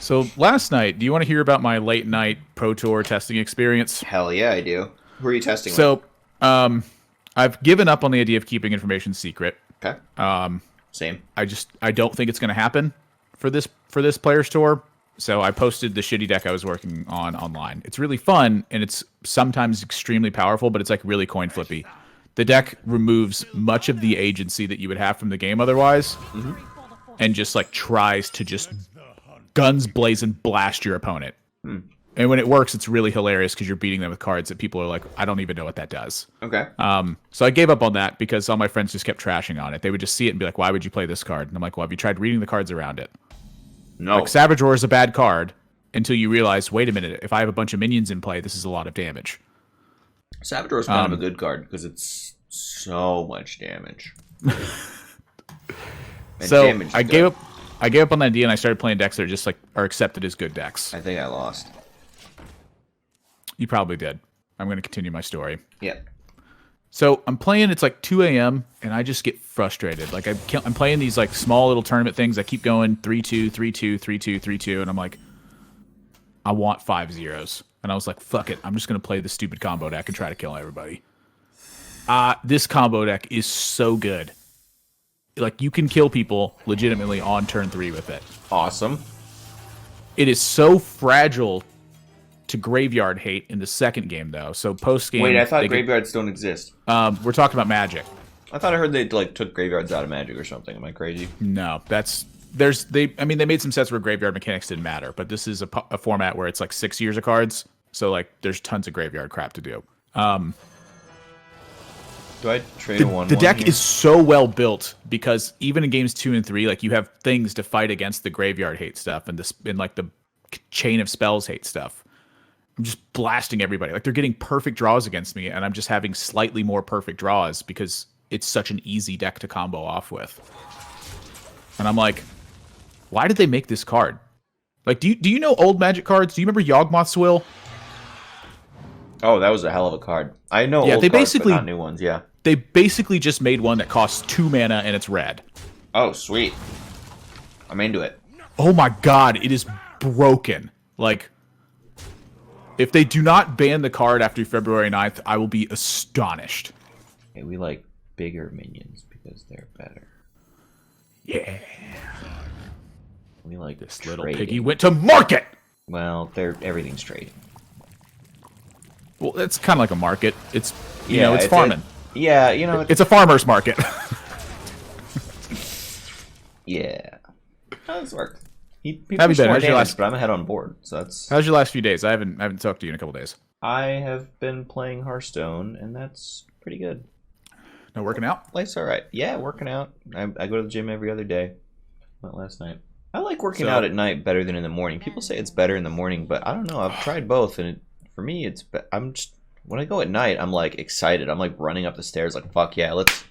So last night, do you want to hear about my late night Pro Tour testing experience? Hell yeah, I do. Who are you testing with? So, um, I've given up on the idea of keeping information secret. Okay. Same. I don't think it's going to happen for this player's tour. So I posted the shitty deck I was working on online. It's really fun and it's sometimes extremely powerful, but it's like really coin flippy. The deck removes much of the agency that you would have from the game otherwise, and just like tries to just guns blazing blast your opponent. And when it works, it's really hilarious because you're beating them with cards that people are like, I don't even know what that does. Okay. So I gave up on that because all my friends just kept trashing on it. They would just see it and be like, why would you play this card? And I'm like, well, have you tried reading the cards around it? No. Like, Savage Roar is a bad card until you realize, wait a minute, if I have a bunch of minions in play, this is a lot of damage. Savage Roar is kind of a good card because it's so much damage. So damage I gave up on that idea and I started playing decks that are just like are accepted as good decks. I think I lost. You probably did. I'm going to continue my story. Yeah. So I'm playing, it's like 2 a.m. and I just get frustrated. Like I'm playing these like small little tournament things. I keep going 3-2, 3-2, 3-2, 3-2, and I'm like, I want 5 zeros. And I was like, fuck it. I'm just going to play the stupid combo deck and try to kill everybody. This combo deck is so good. Like, you can kill people legitimately on turn 3 with it. Awesome. It is so fragile to graveyard hate in the second game, though. So post game. Wait, I thought graveyards don't exist. We're talking about Magic. I thought I heard they like took graveyards out of Magic or something. Am I crazy? No, they made some sets where graveyard mechanics didn't matter, but this is a format where it's like 6 years of cards, so like there's tons of graveyard crap to do. Do I trade a 1/1? The deck here? is so well built because even in games 2 and 3, like you have things to fight against the graveyard hate stuff and like the chain of spells hate stuff. I'm just blasting everybody. Like, they're getting perfect draws against me, and I'm just having slightly more perfect draws because it's such an easy deck to combo off with. And I'm like, why did they make this card? Like, do you know old Magic cards? Do you remember Yawgmoth's Will? Oh, that was a hell of a card. I know old cards, but not new ones, yeah. They basically just made one that costs 2 mana and it's red. Oh, sweet. I'm into it. Oh my god, it is broken. Like, if they do not ban the card after February 9th, I will be astonished. Okay, we like bigger minions because they're better. Yeah. We like This trading. little piggy went to market! Well, everything's trading. Well, it's kind of like a market. It's, you know, it's farming. Yeah, you know. It's a farmer's market. Yeah. How does this work? People Have you been? more How's your damage, last- but I'm ahead on board, so that's... How's your last few days? I haven't talked to you in a couple days. I have been playing Hearthstone, and that's pretty good. No working out? Life's alright. Yeah, working out. I go to the gym every other day. Went last night. I like working out at night better than in the morning. People say it's better in the morning, but I don't know. I've tried both, and for me, I'm just... When I go at night, I'm, like, excited. I'm, like, running up the stairs like, fuck yeah, let's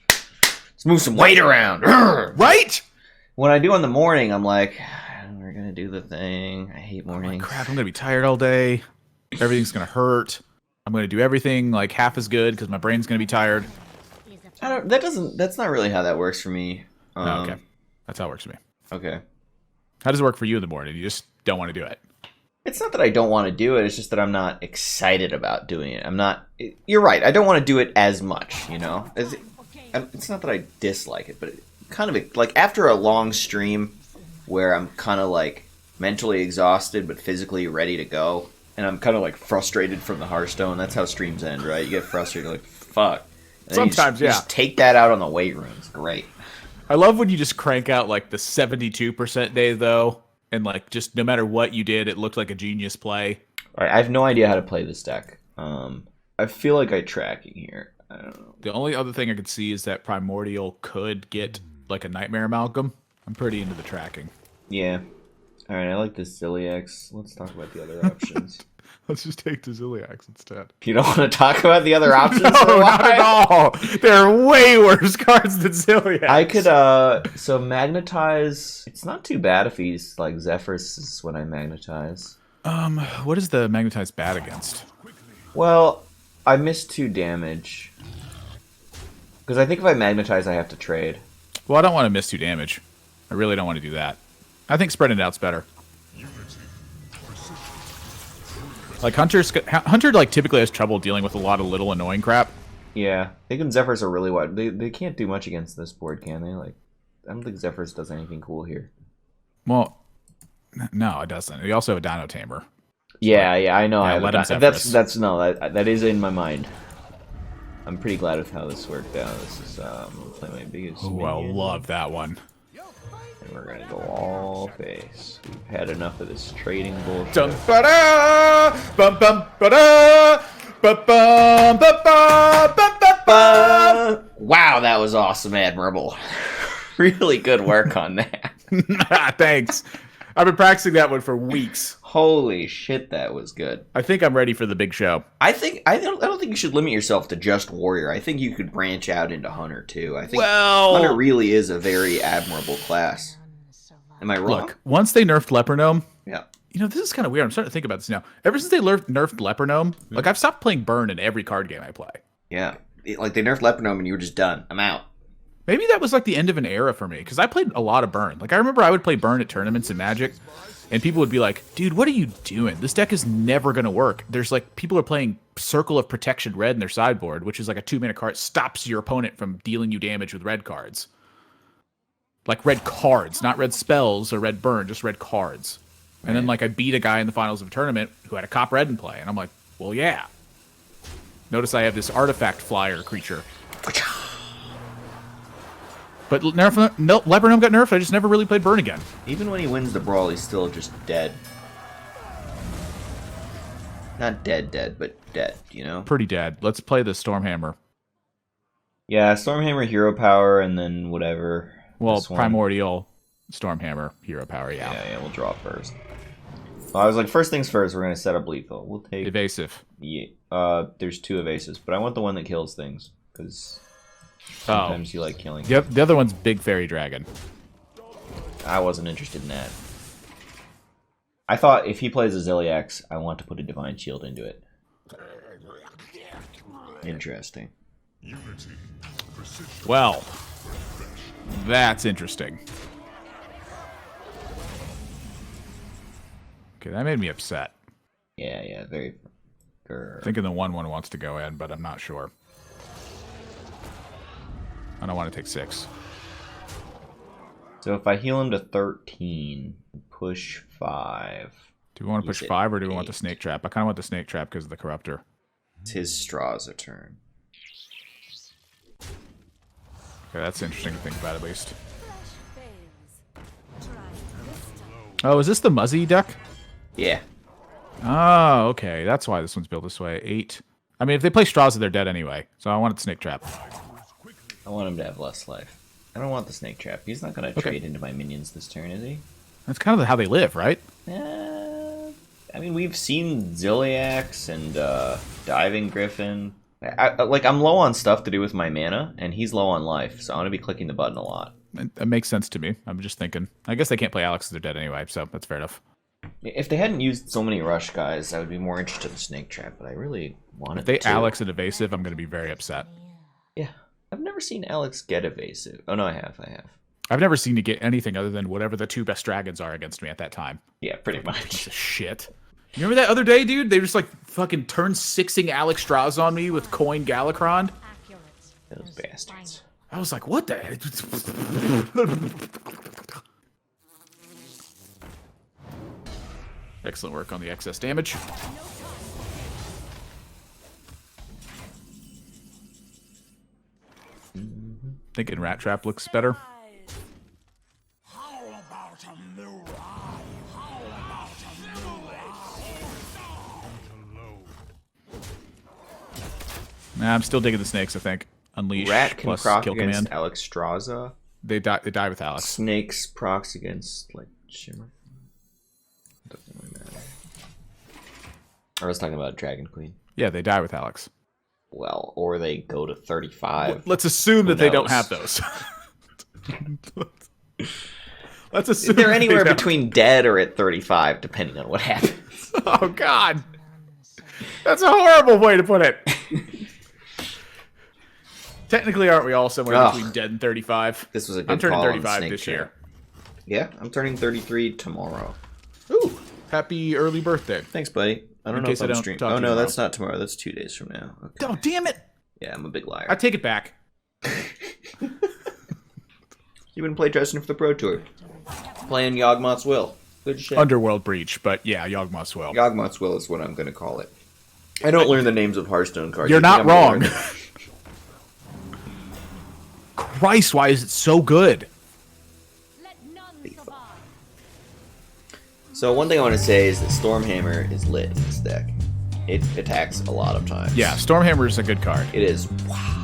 move some weight around. Right? When I do in the morning, I'm like, we're going to do the thing. I hate mornings. Crap, I'm going to be tired all day. Everything's going to hurt. I'm going to do everything, like, half as good because my brain's going to be tired. That's not really how that works for me. Oh, okay. That's how it works for me. Okay. How does it work for you in the morning? You just don't want to do it. It's not that I don't want to do it. It's just that I'm not excited about doing it. You're right. I don't want to do it as much, you know? It's not that I dislike it, but kind of like after a long stream where I'm kind of like mentally exhausted but physically ready to go, and I'm kind of like frustrated from the Hearthstone. That's how streams end, right? You get frustrated, like, fuck. And Sometimes, you just take that out on the weight room. It's great. I love when you just crank out, like, the 72% day, though. And, like, just no matter what you did, it looked like a genius play. All right, I have no idea how to play this deck. I feel like I'm tracking here. I don't know. The only other thing I could see is that Primordial could get, like, a Nightmare Amalgam. I'm pretty into the tracking. Yeah. All right, I like this Ziliax. Let's talk about the other options. Let's just take the Ziliax instead. You don't want to talk about the other options? No, not at all. They're way worse cards than Ziliax. I could, so Magnetize. It's not too bad if he's like Zephyrs when I Magnetize. What is the Magnetize bad against? Well, I missed 2 damage. Because I think if I Magnetize, I have to trade. Well, I don't want to miss 2 damage. I really don't want to do that. I think spreading it out's better. Like Hunter like typically has trouble dealing with a lot of little annoying crap. Yeah, I think Zephyrs are really wide. They can't do much against this board, can they? Like, I don't think Zephyrs does anything cool here. Well, no, it doesn't. We also have a Dino Tamer. Yeah, I know. Yeah, I let him that's that is in my mind. I'm pretty glad with how this worked out. This is play my biggest. Oh, I love that one. And we're gonna go all face. We've had enough of this trading bullshit. Dum ba da, bum bum ba da, ba bum ba ba ba ba ba. Wow, that was awesome, Admirable. Really good work on that. Thanks. I've been practicing that one for weeks. Holy shit, that was good. I think I'm ready for the big show. I don't think you should limit yourself to just Warrior. I think you could branch out into Hunter too. I think Hunter really is a very admirable class. Am I wrong? Look, once they nerfed Leper Gnome, yeah. You know, this is kind of weird. I'm starting to think about this now. Ever since they nerfed Leper Gnome, like I've stopped playing Burn in every card game I play. Yeah, like they nerfed Leper Gnome and you were just done. I'm out. Maybe that was like the end of an era for me, because I played a lot of Burn. Like I remember I would play Burn at tournaments in Magic, and people would be like, dude, what are you doing? This deck is never going to work. There's like, people are playing Circle of Protection Red in their sideboard, which is like a 2-mana card, stops your opponent from dealing you damage with red cards. Like red cards, not red spells or red burn, just red cards. And then like I beat a guy in the finals of a tournament who had a cop red in play, and I'm like, well, yeah. Notice I have this artifact flyer creature. But Leper Gnome got nerfed. I just never really played Burn again. Even when he wins the brawl, he's still just dead. Not dead, but dead, you know? Pretty dead. Let's play the Stormhammer. Yeah, Stormhammer hero power, and then whatever. Well, Primordial Stormhammer hero power, yeah. Yeah, we'll draw first. Well, I was like, first things first, we're going to set up lethal. We'll take... Evasive. Yeah, there's 2 evasives, but I want the one that kills things, because... Sometimes you like killing. Yep, the other one's Big Fairy Dragon. I wasn't interested in that. I thought if he plays a Ziliax, I want to put a Divine Shield into it. Interesting. Well, that's interesting. Okay, that made me upset. Yeah, very... Thinking the 1/1 wants to go in, but I'm not sure. I don't want to take 6. So if I heal him to 13, push 5. Do we want to push 5 or do we want the Snake Trap? I kind of want the Snake Trap because of the Corruptor. It's his Straws a turn. Okay, that's interesting to think about at least. Oh, is this the Muzzy deck? Yeah. Oh, okay. That's why this one's built this way. 8. I mean, if they play Straws, they're dead anyway. So I wanted Snake Trap. I want him to have less life. I don't want the Snake Trap. He's not going to trade into my minions this turn, is he? That's kind of how they live, right? I mean, we've seen Ziliax and Diving Griffin. I'm low on stuff to do with my mana, and he's low on life, so I'm going to be clicking the button a lot. It makes sense to me. I'm just thinking. I guess they can't play Alex because they're dead anyway, so that's fair enough. If they hadn't used so many Rush guys, I would be more interested in the Snake Trap, but I really want it to. If they Alex and Evasive, I'm going to be very upset. Yeah. I've never seen Alex get evasive. Oh, no, I have. I've never seen you get anything other than whatever the 2 best dragons are against me at that time. Yeah, pretty much. Shit. You remember that other day, dude? They were just like fucking turn 6ing Alex Strauss on me with Coin Galakron. Those bastards. I was like, what the heck? Excellent work on the excess damage. Thinking Rat Trap looks better. Nah, I'm still digging the snakes, I think. Unleash Rat can plus proc kill against command. Alex Straza. They die with Alex. Snakes procs against like Shimmer. Doesn't really matter. I was talking about Dragon Queen. Yeah, they die with Alex. Well, or they go to 35. Let's assume that they don't have those. Let's assume they're anywhere between dead or at 35, depending on what happens. Oh, God. That's a horrible way to put it. Technically, aren't we all somewhere between dead and 35? This was a good I'm turning call 35 on this year. Yeah, I'm turning 33 tomorrow. Ooh. Happy early birthday. Thanks, buddy. I don't In case case I I'm don't streaming. talk to Oh you no, tomorrow. that's not tomorrow. That's 2 days from now. Okay. Oh, damn it. Yeah, I'm a big liar. I take it back. You've been playtesting for the Pro Tour. Playing Yawgmoth's Will. Good shit. Underworld Breach, but yeah, Yawgmoth's Will. Yawgmoth's Will is what I'm going to call it. I don't learn the names of Hearthstone cards. You're You think not I'm gonna wrong. learn it? Christ, why is it so good? So one thing I want to say is that Stormhammer is lit in this deck. It attacks a lot of times. Yeah, Stormhammer is a good card. It is. Wow.